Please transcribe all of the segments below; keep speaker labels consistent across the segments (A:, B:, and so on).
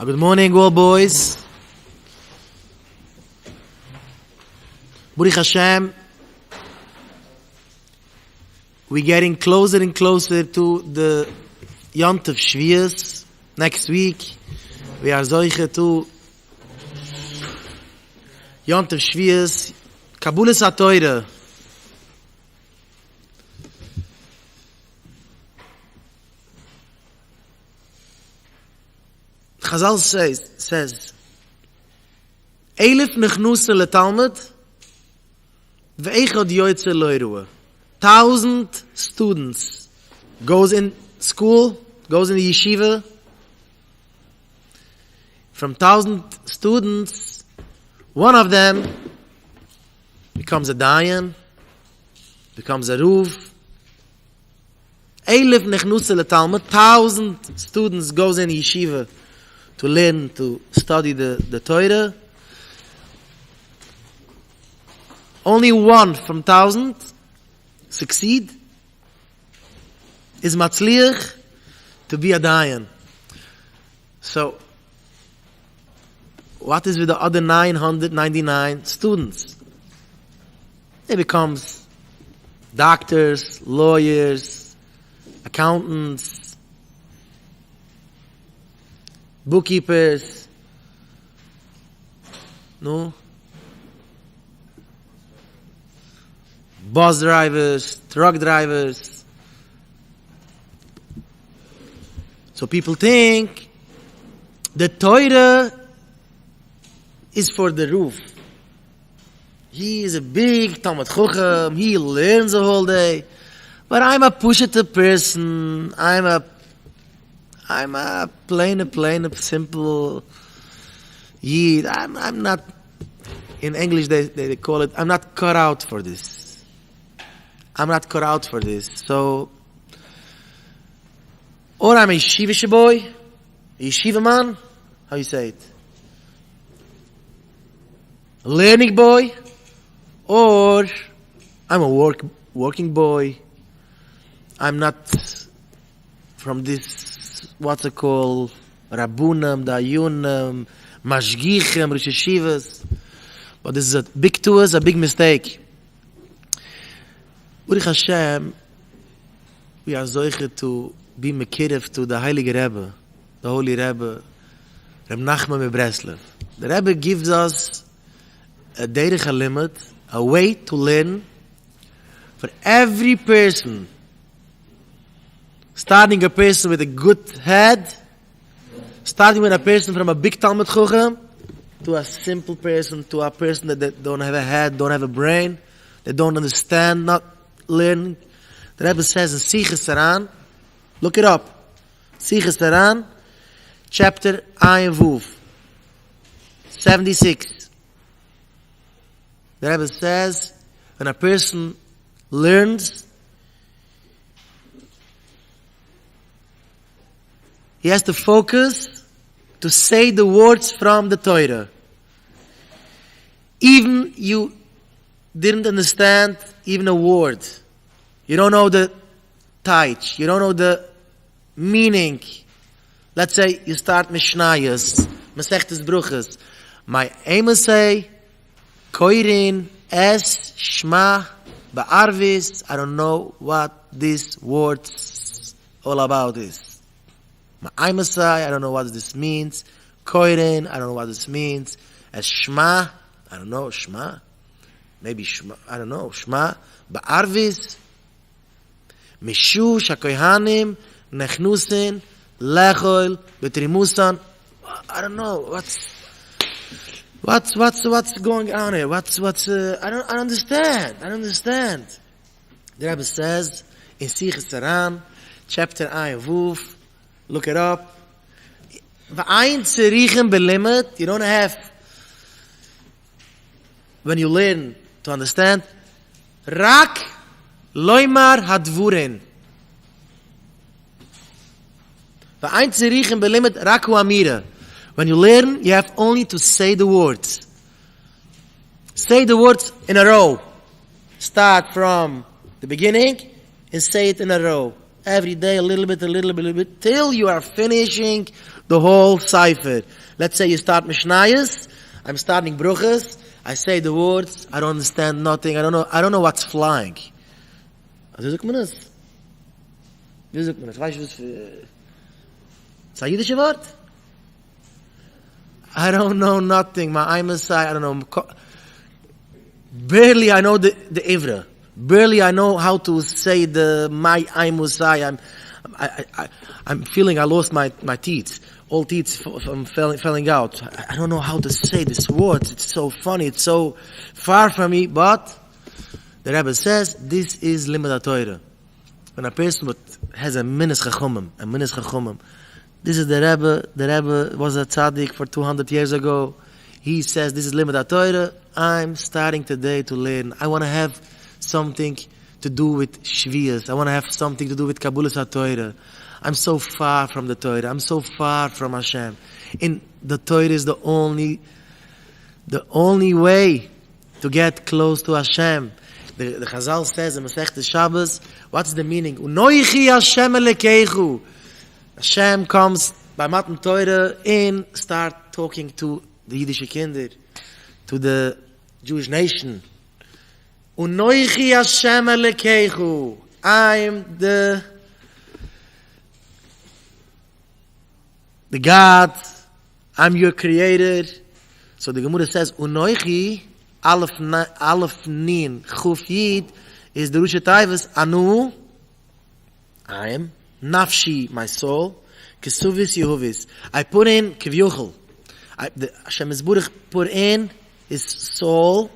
A: Good morning, all boys. Baruch Hashem, we're getting closer and closer to the Yont of Shvius. Next week, we are zoiche to Yont of Shvius, Kabulas HaTorah. Chazal says, Elif nechnuse le Talmud, ve'echad yoytze lo iruah. 1,000 students goes in school, goes in the yeshiva. From 1,000 students, one of them becomes a dayan, becomes a ruv. Elif nechnuse le Talmud, 1,000 students goes in yeshiva to learn, to study the Torah. Only one from 1,000 succeed, is matzliach to be a dayan. So, what is with the other 999 students? They becomes doctors, lawyers, accountants, bookkeepers, no, bus drivers, truck drivers. So people think the Torah is for the roof. He is a big Talmud Chochem, he learns the whole day. But I'm a push-it person, I'm a plain, simple yid. I'm not, in English they call it, I'm not cut out for this. I'm not cut out for this. So, or I'm a yeshiva boy, a yeshiva man, how you say it? A learning boy, or I'm a working boy. I'm not from this, what's it called, Rabunam, Dayunam, Mashgichem, Rosh Yeshivas. But this is a big to us, a big mistake. Baruch Hashem, we are zoiche to be mekirev to the Heilige Rebbe, the Holy Rebbe, Reb Nachman Breslev. The Rebbe gives us a derech limit, a way to learn for every person. Starting a person with a good head, starting with a person from a big Talmud Chochem, to a simple person, to a person that don't have a head, don't have a brain, that don't understand, not learn. The Rebbe says in Sichas Saran, look it up, Sichas Saran, chapter Ayin Vuv, 76. The Rebbe says, when a person learns, he has to focus to say the words from the Torah. Even you didn't understand even a word. You don't know the taich. You don't know the meaning. Let's say you start Mishnayos, Masechtes Bruches. My aim is say, Koirin, Es, Shma, Ba'arvis. I don't know what these words all about is. I'm a say, I don't know what this means. Koirin, I don't know what this means. As Shma, I don't know, Shma. Maybe Shma, I don't know, Shma. Ba'arvis. Mishu, Shakoyhanim, Nechnusin, Lechol, Betrimusan. I don't know, what's going on here? I don't understand. The Rebbe says, in Sichas Saran, chapter Ayin Vuv, look it up. V'ayin tzirichem belimit. You don't have, when you learn to understand, rak loymar hadvuren. V'ayin tzirichem belimit rak hu amira. When you learn, you have only to say the words. Say the words in a row. Start from the beginning and say it in a row. every day a little bit, till you are finishing the whole cipher. Let's say you start Mishnayos, I'm starting Bruches, I say the words, I don't understand nothing, I don't know what's flying. Also sagt man das? Wie sagt man das? Weißt du was für... Ist ein jüdische Wort? I don't know nothing. My I'm a I don't know. Barely I know the Ivra. Barely I know how to say the my I'm a I'm feeling I lost my teeth. All teeth from falling out. I don't know how to say this word. It's so funny. It's so far from me. But the Rebbe says this is limud Torah. When a person has a minas chachomim, this is the Rebbe. The Rebbe was a tzaddik for 200 years ago. He says this is limud Torah. I'm starting today to learn. I want to have something to do with Shvias. I want to have something to do with Kabbalas HaTorah. I'm so far from the Torah. I'm so far from Hashem. And the Torah is the only way to get close to Hashem. The Chazal says in Masechet Shabbos, what's the meaning? Unoichi Hashem elekeichu. Hashem comes by Matan Torah and start talking to the Yiddish kinder, to the Jewish nation. Unoichi Hashem elekeichu. I'm the God. I'm your creator. So the Gemara says, Unoichi, Aleph Nin, Chuf Yid, is the Rosh Taivas, Anu, I am, Nafshi, my soul, Kesuvis Yehuvis. I put in Kivyochel. Hashem Yisburach put in his soul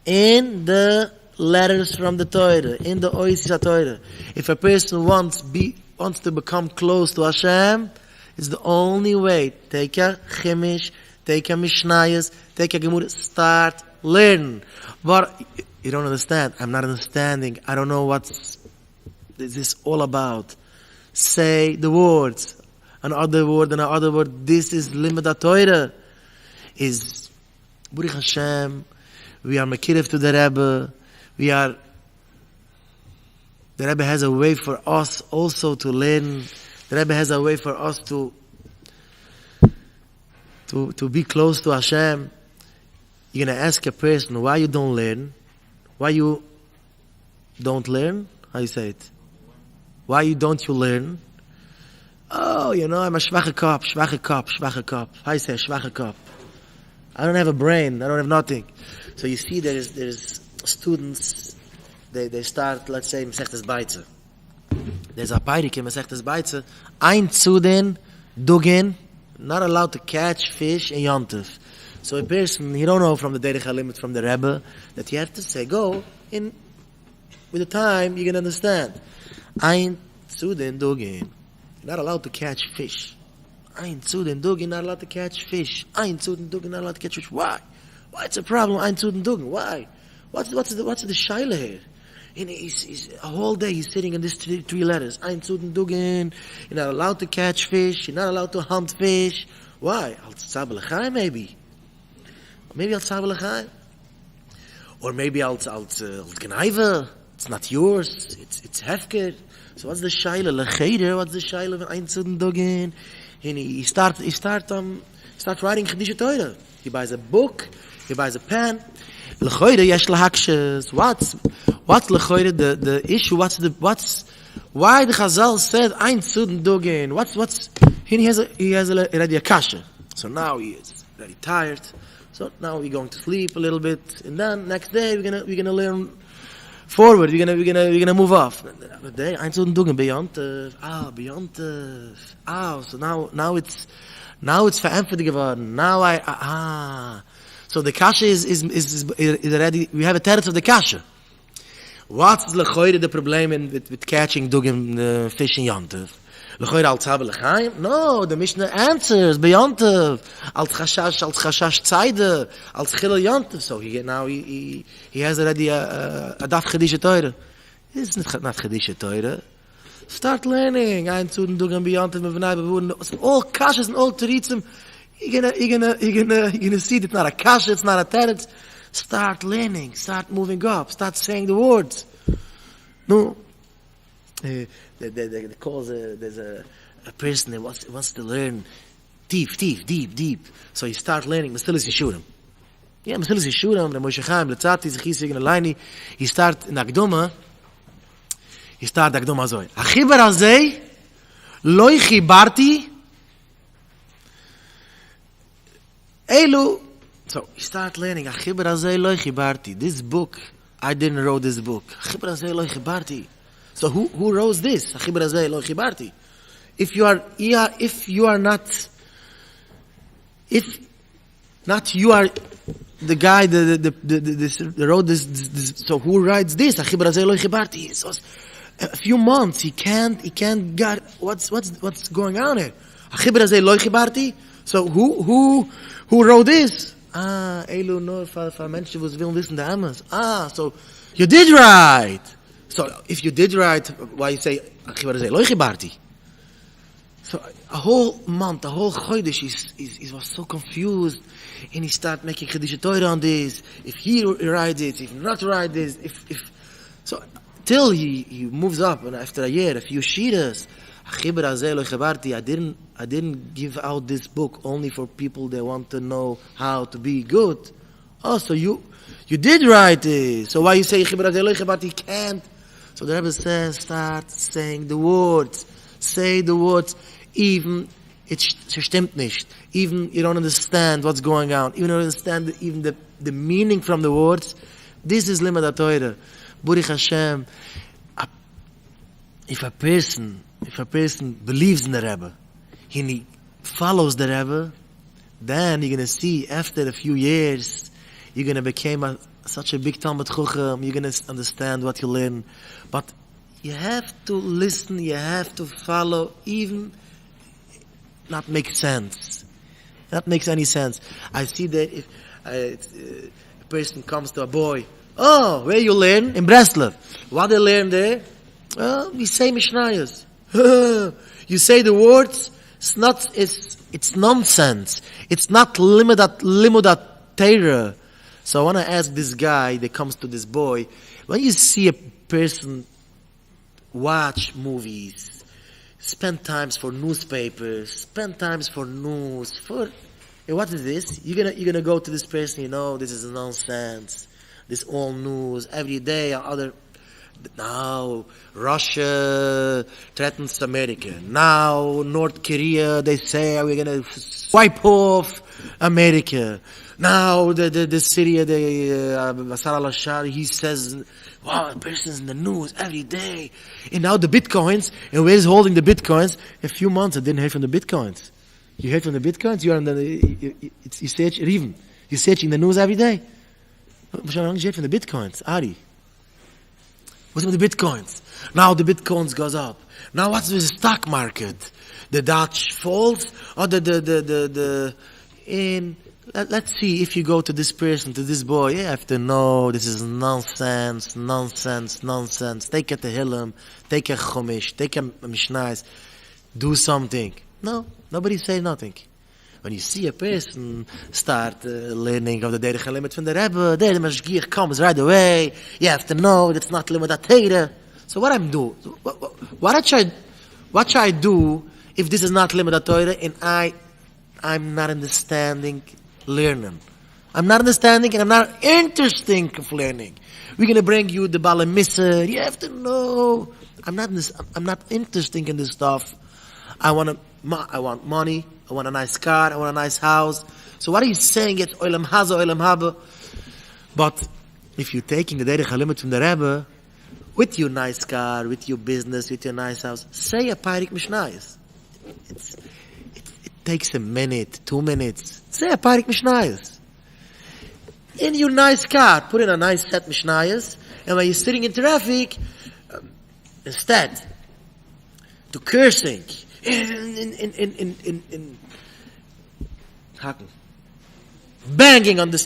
A: in the letters from the Torah, in the Oasis Torah. If a person wants to become close to Hashem, it's the only way. Take a Chimish, take a Mishnayos, take a Gemara, start learn. But you don't understand. I'm not understanding. I don't know what's this all about. Say the words. Another word. This is limud Torah. Is Baruch Hashem. We are Mekirev to the Rebbe. The Rebbe has a way for us also to learn. The Rebbe has a way for us to be close to Hashem. You're going to ask a person why you don't learn. Why you don't learn? How you say it? Why don't you learn? Oh, I'm a schwache Kop. How you say schwache Kop? I don't have a brain. I don't have nothing. So you see there's students, they start, let's say, Mesechtes Beitze. There's a peirik in Mesechtes Beitze. Ein Zuden, Dugin, not allowed to catch fish in Yontif. So a person, he don't know from the Derech HaLimit, from the Rebbe, that you have to say, go, with the time, you can understand. Ein Zuden, Dugin. You're not allowed to catch fish. Ein Zuden, Dugin, not allowed to catch fish. Ein Zuden, Dugin, not allowed to catch fish. Why? Why it's a problem? Ein Zuden, Dugin. Why? What's the shaila here? And he's a whole day he's sitting in these three letters. Ein Zuden, Dugin. You're not allowed to catch fish. You're not allowed to hunt fish. Why? Al Tzab L'chaim, maybe. Maybe Al Tzab L'chaim. Or maybe Al Gnaiva. It's not yours. It's Hefker. So what's the shaila? L'cheder. What's the shaila of Ein Zuden, Dugin? And he start writing Chedisha Torah. He buys a book. He buys a pen. L'choyre yesh lahakshes. What's l'choyre the issue? Why the Chazal said Ein Zuden Dugin? He has already a kasha. So now he is very tired. So now we're going to sleep a little bit, and then next day we're gonna learn forward. We're gonna move off. The day Ein Zuden Dugin beyond. So now it's verempfet geworden. So the kasha is already, we have a teretz of the kasha. What's l'choyre the problem with catching dugim fish in Yontiv? L'choyre al tzab l'chaim? No, the Mishnah answers beyontiv. Al chashash tzayde, al tchil Yontiv. So he has already a daf chedisha Torah. It's not chedisha Torah. Start learning. Ein Zuden Dugim beyontiv mevnai bevuden. All kashas and all teritzim. You're gonna see that it's not a kasha, it's not a teretz. Start learning, start moving up, start saying the words. No. they calls there's a person that wants to learn deep. So you start learning Mesilas Yeshurim. Yeah, Mesilas Yeshurim, the Moshe Chaim, the Tzati, the Chisig, and the Laini. He start in Akdoma. He start Akdoma Zoy. Achibar Azay, Loi Chibarti, Elu. So he start learning. Achibar Azay, Loi Chibarti. This book, I didn't wrote this book. Achibar Azay, Loi Chibarti. So who wrote this? Achibar Azay, Loi Chibarti. If you are not you are the guy that wrote this, so who writes this? Achibar Azay Lo Chibarti. So a few months he can't get what's going on here. Achibar Azay Lo Chibarti. So who wrote this? Elu no for Menschen was willen wissen der Amas. So you did write. So if you did write, why you say Achibar Azay Lo Chibarti? So a whole month, a whole chodesh, he was so confused, and he started making Chiddush Torah on this. If he writes it, if not write this, if so till he moves up, and after a year, a few shiras, Achibar Azay Lo Chibarti. I didn't give out this book only for people that want to know how to be good. Oh, so you did write it. So why you say Achibar Azay Lo Chibarti can't? So the Rebbe says, start saying the words. Say the words. Even it stimmt nicht. Even you don't understand what's going on. Even you don't understand even the meaning from the words. This is Limud Torah. Baruch Hashem. If a person believes in the Rebbe, and he follows the Rebbe, then you're going to see after a few years, you're going to become such a big Talmud Chochem. You're going to understand what you learn. But you have to listen. You have to follow. Even not make sense. That makes any sense. I see that if a person comes to a boy, where you learn? In Breslov. What they learn there? We say Mishnayos. You say the words. It's nonsense. It's not limudat Torah. So I want to ask this guy that comes to this boy, when you see a person watch movies, spend times for newspapers, spend times for news, what is this? You're gonna go to this person, this is nonsense. This all news every day. Now Russia threatens America. Now North Korea, they say we're gonna wipe off America. Now the Syria, Bashar al-Assad, he says, wow, a person's in the news every day. And now the Bitcoins, and where's holding the Bitcoins? A few months I didn't hear from the Bitcoins. You heard from the Bitcoins? You are you search even. You search in the news every day. What you heard from the Bitcoins? Ari. What's with the Bitcoins? Now the Bitcoins goes up. Now what's with the stock market? The Dutch falls or let's see if you go to this person, to this boy, you have to know this is nonsense. Take a Tehillim, take a Chumash, take a Mishnais, do something. No, nobody say nothing. When you see a person start learning of the Derech HaLimud from the Rebbe, the Mashgiach comes right away. You have to know that's not Limud Torah. So what I'm doing? What should I do if this is not Limud Torah and I'm not understanding learning? I'm not understanding and I'm not interested of learning. We're going to bring you the Bala Misser. You have to know. I'm not interested in this stuff. I want money. I want a nice car. I want a nice house. So what are you saying? It's Olam Haza, Olam Haba. But if you're taking the Derech HaLimud from the Rebbe, with your nice car, with your business, with your nice house, say a Peirik Mishnayos. It takes a minute, 2 minutes. Say a Peirik Mishnayos. In your nice car, put in a nice set Mishnayos, and when you're sitting in traffic, instead to cursing, in banging on the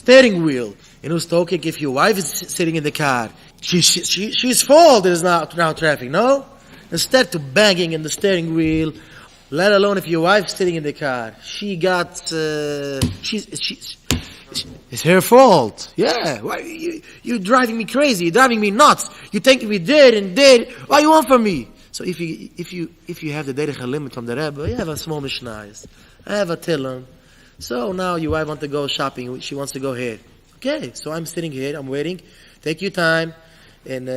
A: steering wheel. Who's talking? If your wife is sitting in the car, she's fault. There is now traffic. No, instead to banging in the steering wheel, Let alone if your wife's sitting in the car. She got, it's her fault. Yeah. Why, you're driving me crazy. You're driving me nuts. You think we did and did. What you want from me? So if you have the derech limit from the Rebbe, you have a small mishnayos. I have a tilum. So now your wife wants to go shopping. She wants to go here. Okay. So I'm sitting here. I'm waiting. Take your time. And,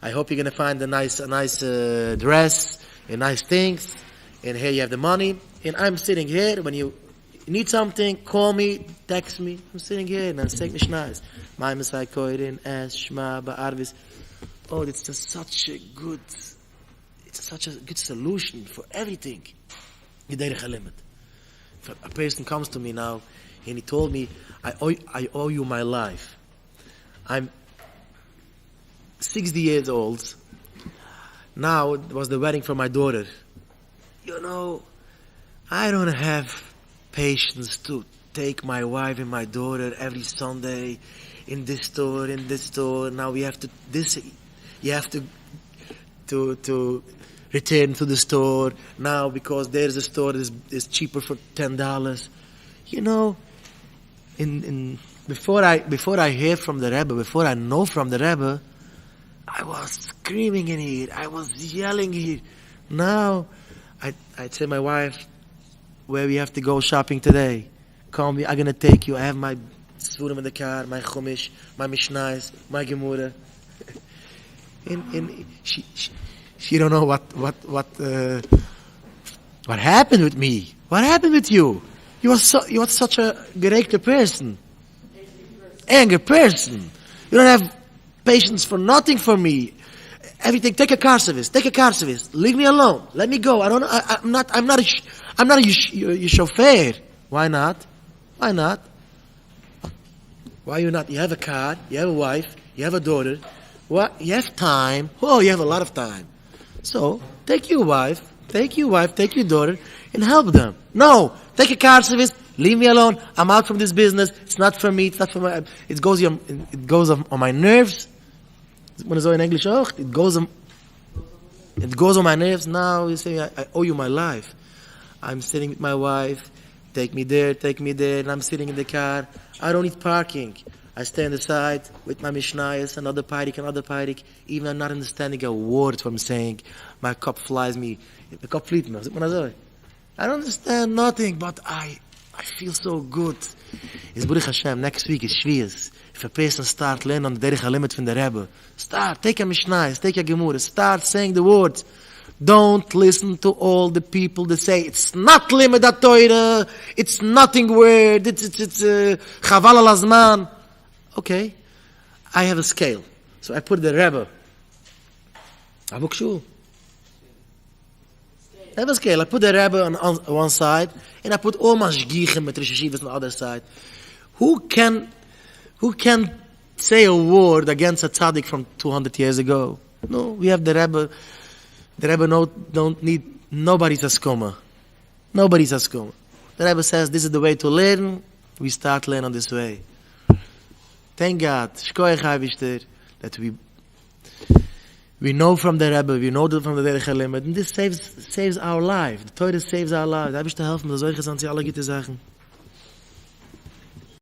A: I hope you're going to find a nice dress and nice things. And here you have the money. And I'm sitting here. When you need something, call me, text me. I'm sitting here and I'm saying mishnayos. My Messiah Koirin, Esh, Shema, Ba'arvis. Oh, it's just such a good solution for everything. If a person comes to me now and he told me, I owe you my life. I'm 60 years old. Now it was the wedding for my daughter. You know, I don't have patience to take my wife and my daughter every Sunday in this store. Now we have to you have to return to the store now because there's a store that is cheaper for $10. You know, before I hear from the Rebbe, before I know from the Rebbe, I was screaming in here. I was yelling here. Now, I'd say my wife, where we have to go shopping today. Call me. I'm gonna take you. I have my Svurim in the car, my Chumash, my Mishnayos, my Gemura. And she don't know what happened with me. What happened with you? You are such a gerechte person. Angry person. You don't have patience for nothing for me. Everything. Take a car service. Leave me alone. Let me go. I'm not a chauffeur. Why not? Why you not? You have a car. You have a wife. You have a daughter. What? You have time. Oh, you have a lot of time. So, take your wife, take your daughter, and help them. No! Take a car service, leave me alone, I'm out from this business, it's not for me, it's not for my... It goes on my nerves. When it's in English, it goes on my nerves. Now, you say, I owe you my life. I'm sitting with my wife, take me there, and I'm sitting in the car. I don't need parking. I stay on the side with my Mishnayos, another parik. Even I'm not understanding a word what I'm saying. My cup flies me. The cup flies me. I don't understand nothing, but I feel so good. It's Baruch Hashem. Next week is Shvius. If a person start learning on the derech limit from the Rebbe, take a Mishnayos, take a Gemura, start saying the words. Don't listen to all the people that say it's not limit that Torah, it's nothing word, it's chaval al hazman. Okay, I have a scale. So I put the Rebbe. I have a scale. I put the Rebbe on one side, and I put all mashgichim with Yeshivas on the other side. Who can say a word against a tzaddik from 200 years ago? No, we have the Rebbe. The Rebbe don't need nobody's askoma. Nobody's askoma. The Rebbe says this is the way to learn. We start learning this way. Thank God, that we know from the Rebbe, we know from the derech limit, and this saves our life. The Torah saves our life. Da bist du helfen, da soll ich es an sie alle gute Sachen.